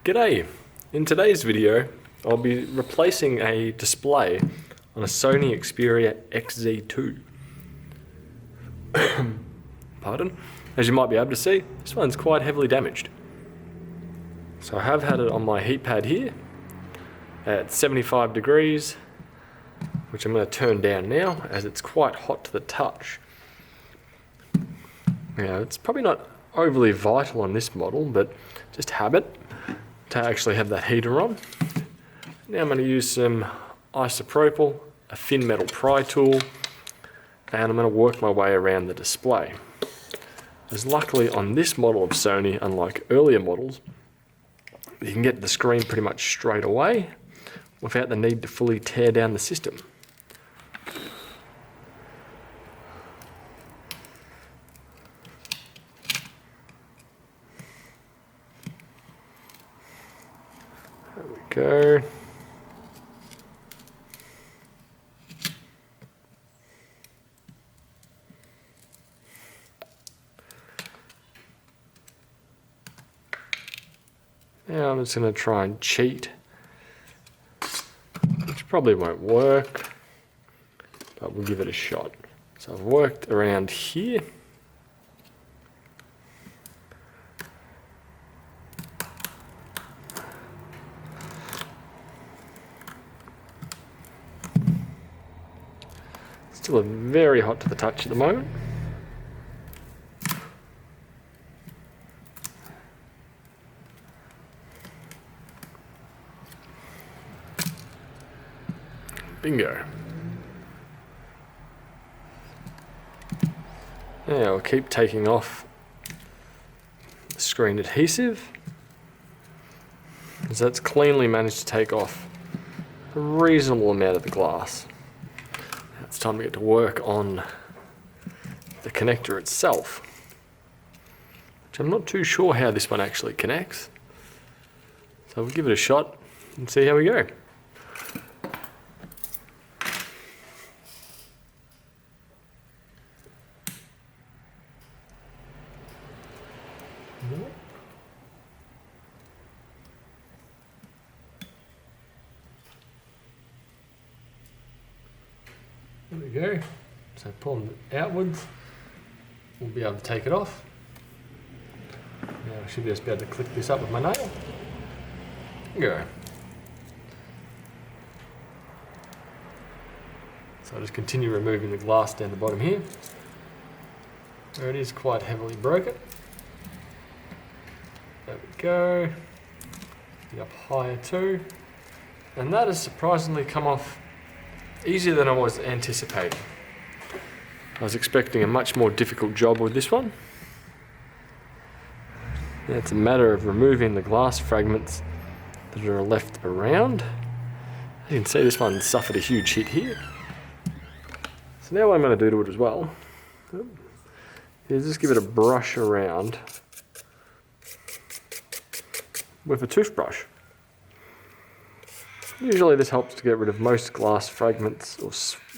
G'day! In today's video, I'll be replacing a display on a Sony Xperia XZ2. Pardon? As you might be able to see, this one's quite heavily damaged. So I have had it on my heat pad here at 75 degrees, which I'm going to turn down now as it's quite hot to the touch. Now, it's probably not overly vital on this model, but just habit to actually have that heater on. Now I'm going to use some isopropyl, a thin metal pry tool, and I'm going to work my way around the display. As luckily on this model of Sony, unlike earlier models, you can get the screen pretty much straight away without the need to fully tear down the system. There we go. Now I'm just going to try and cheat, which probably won't work, but we'll give it a shot. So I've worked around here. Still very hot to the touch at the moment. Bingo. Now I'll keep taking off the screen adhesive, as that's cleanly managed to take off a reasonable amount of the glass. Now it's time to get to work on the connector itself, which I'm not too sure how this one actually connects. So we'll give it a shot and see how we go. There we go. So pulling it outwards, we'll be able to take it off. Now I should just be able to click this up with my nail. There we go. So I'll just continue removing the glass down the bottom here, where it is quite heavily broken. There we go. Get up higher too. And that has surprisingly come off easier than I was anticipating. I was expecting a much more difficult job with this one. Now it's a matter of removing the glass fragments that are left around. As you can see, this one suffered a huge hit here. So now what I'm going to do to it as well is just give it a brush around with a toothbrush. Usually this helps to get rid of most glass fragments, or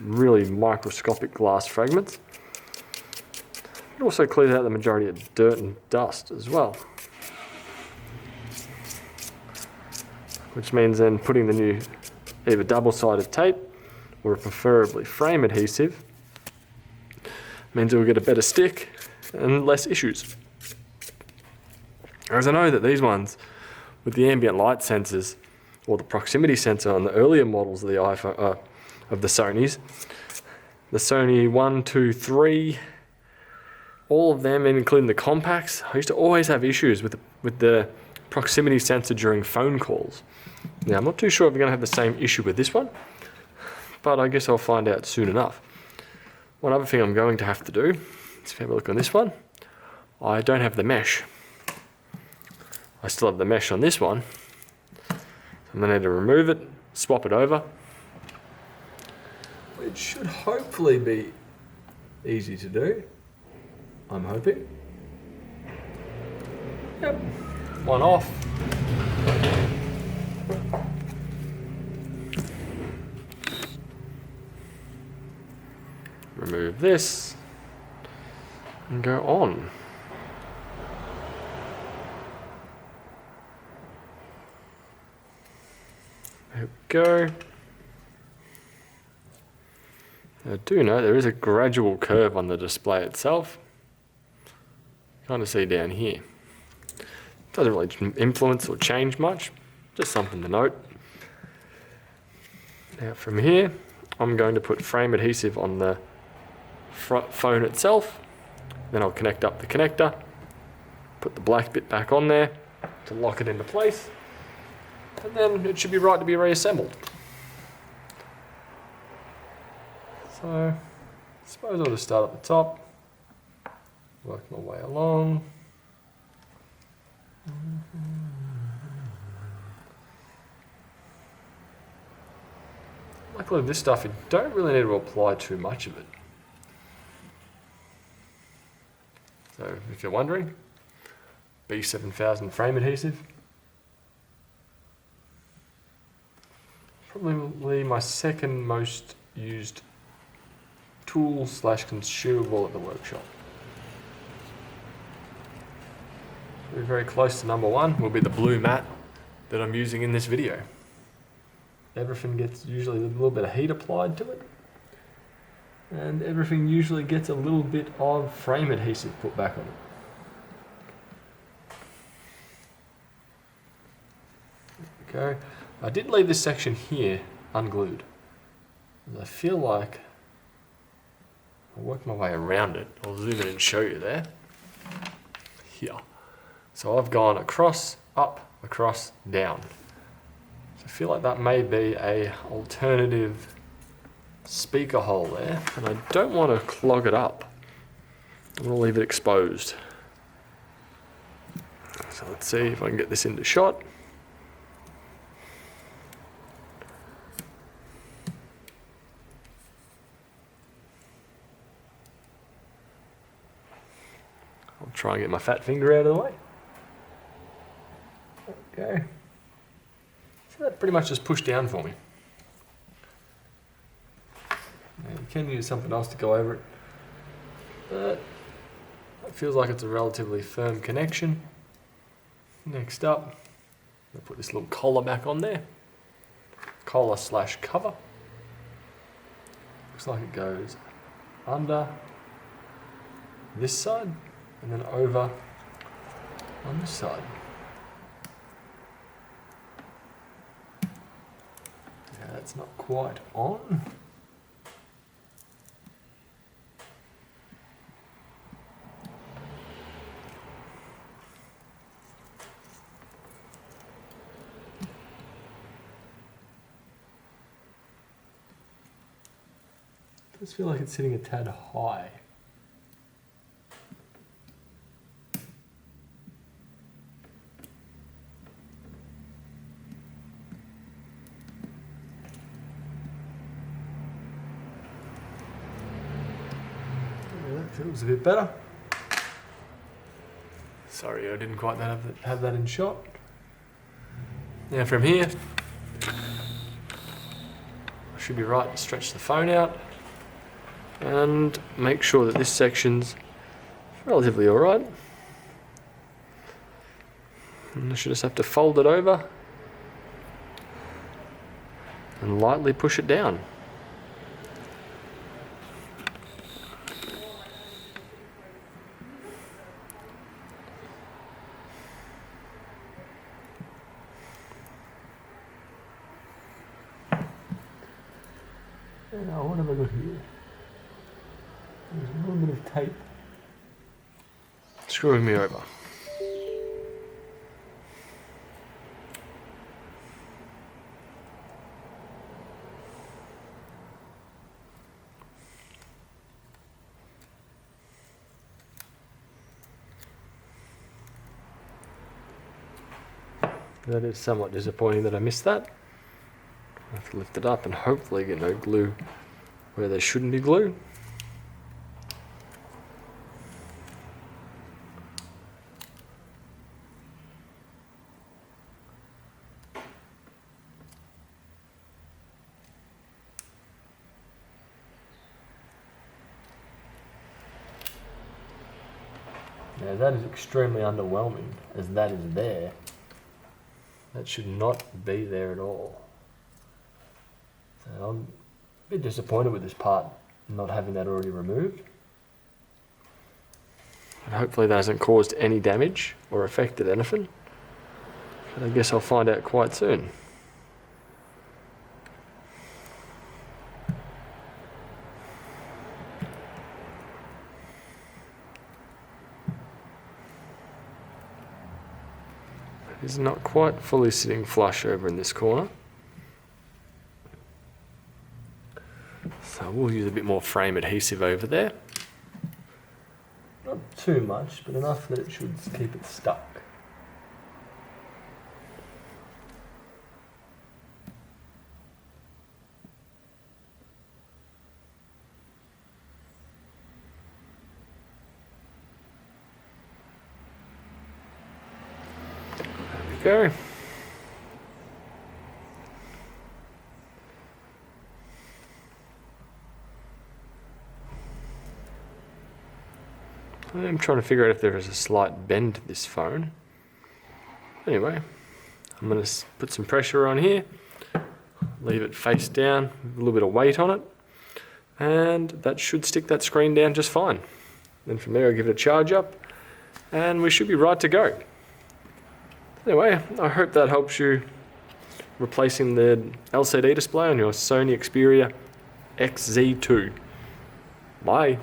really microscopic glass fragments. It also clears out the majority of dirt and dust as well. Which means then putting the new either double-sided tape or preferably frame adhesive means it will get a better stick and less issues. Whereas I know that these ones with the ambient light sensors or the proximity sensor on the earlier models of the iPhone, of the Sonys, the Sony 1, 2, 3, all of them, including the compacts, I used to always have issues with the proximity sensor during phone calls. Now I'm not too sure if we're going to have the same issue with this one, but I guess I'll find out soon enough. One other thing I'm going to have to do, let's have a look on this one. I don't have the mesh. I still have the mesh on this one. I'm going to need to remove it, swap it over, which should hopefully be easy to do, I'm hoping. Yep, one off. Remove this and go on. There we go. I do know there is a gradual curve on the display itself. Kind of see down here. Doesn't really influence or change much, just something to note. Now from here, I'm going to put frame adhesive on the front phone itself. Then I'll connect up the connector, put the black bit back on there to lock it into place, and then it should be right to be reassembled. So, I suppose I'll just start at the top, work my way along. Luckily with this stuff, you don't really need to apply too much of it. So if you're wondering, B7000 frame adhesive. Probably my second most used tool / consumable at the workshop. We're very close to number one, will be the blue mat that I'm using in this video. Everything gets usually a little bit of heat applied to it, and everything usually gets a little bit of frame adhesive put back on it. There we go. I did leave this section here unglued. I feel like I'll work my way around it. I'll zoom in and show you there. Here. So I've gone across, up, across, down. So I feel like that may be a alternative speaker hole there, and I don't want to clog it up. I'm going to leave it exposed. So let's see if I can get this into shot. I'll try and get my fat finger out of the way. Okay. So that pretty much just pushed down for me. Now you can use something else to go over it, but it feels like it's a relatively firm connection. Next up, I'll put this little collar back on there. Collar / cover. Looks like it goes under this side and then over on this side. Yeah, that's not quite on. I just feel like it's sitting a tad high. Feels a bit better. Sorry, I didn't quite have that in shot. Now from here, I should be right to stretch the phone out and make sure that this section's relatively alright. And I should just have to fold it over and lightly push it down. Now, what have I got here? There's a little bit of tape screwing me over. That is somewhat disappointing that I missed that. I have to lift it up and hopefully get no glue where there shouldn't be glue. Now that is extremely underwhelming, as that is there. That should not be there at all. And I'm a bit disappointed with this part not having that already removed. And hopefully that hasn't caused any damage or affected anything. But I guess I'll find out quite soon. It's not quite fully sitting flush over in this corner. So we'll use a bit more frame adhesive over there. Not too much, but enough that it should keep it stuck. There we go. I'm trying to figure out if there is a slight bend to this phone. Anyway, I'm going to put some pressure on here, leave it face down, a little bit of weight on it, and that should stick that screen down just fine. Then from there I'll give it a charge up, and we should be right to go. Anyway, I hope that helps you replacing the LCD display on your Sony Xperia XZ2. Bye.